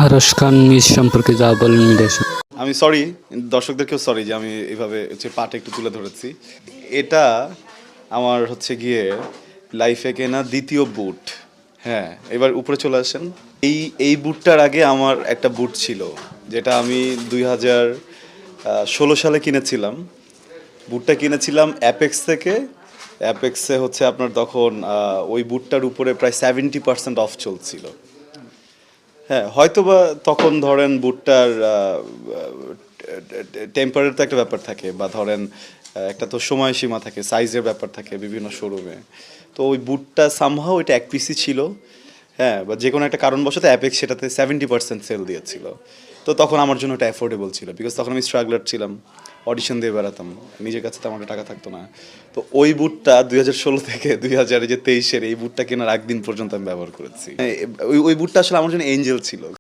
আরশ খান miss সম্পর্কে যা বলেন মিডিয়া। আমি সরি, দর্শকদেরকেও সরি যে আমি এভাবে পাটা একটু তুলে ধরেছি। এটা আমার হচ্ছে গিয়ে লাইফে কেনা দ্বিতীয় বুট। হ্যাঁ, এবার উপরে চলে আসেন। এই বুটটার আগে আমার একটা বুট ছিল, যেটা আমি 2016 সালে কিনেছিলাম। বুটটা কিনেছিলাম অ্যাপেক্স থেকে। অ্যাপেক্সে হচ্ছে আপনার তখন ওই বুটটার উপরে প্রায় 70% অফ চলছিল। হ্যাঁ, হয়তোবা তখন ধরেন বুটটার টেম্পারের তো একটা ব্যাপার থাকে, বা ধরেন একটা তো সময়সীমা থাকে, সাইজের ব্যাপার থাকে বিভিন্ন শোরুমে। তো ওই বুটটা সামহাও ওইটা এক পিসি ছিল। হ্যাঁ, বা যে কোনো একটা কারণবশত অ্যাপেক্স সেটাতে 70% সেল দিয়েছিল। তো তখন আমার জন্য ওটা অ্যাফোর্ডেবল ছিল, বিকজ তখন আমি স্ট্রাগলার ছিলাম, অডিশন দিয়ে বেড়াতাম, নিজের কাছে তেমন একটা টাকা থাকতো না। তো ওই বুটটা 2016 থেকে 2023-এর এই বুটটা কেনার আগ দিন পর্যন্ত আমি ব্যবহার করেছি। ওই বুটটা আসলে আমার জন্য এঞ্জেল ছিল।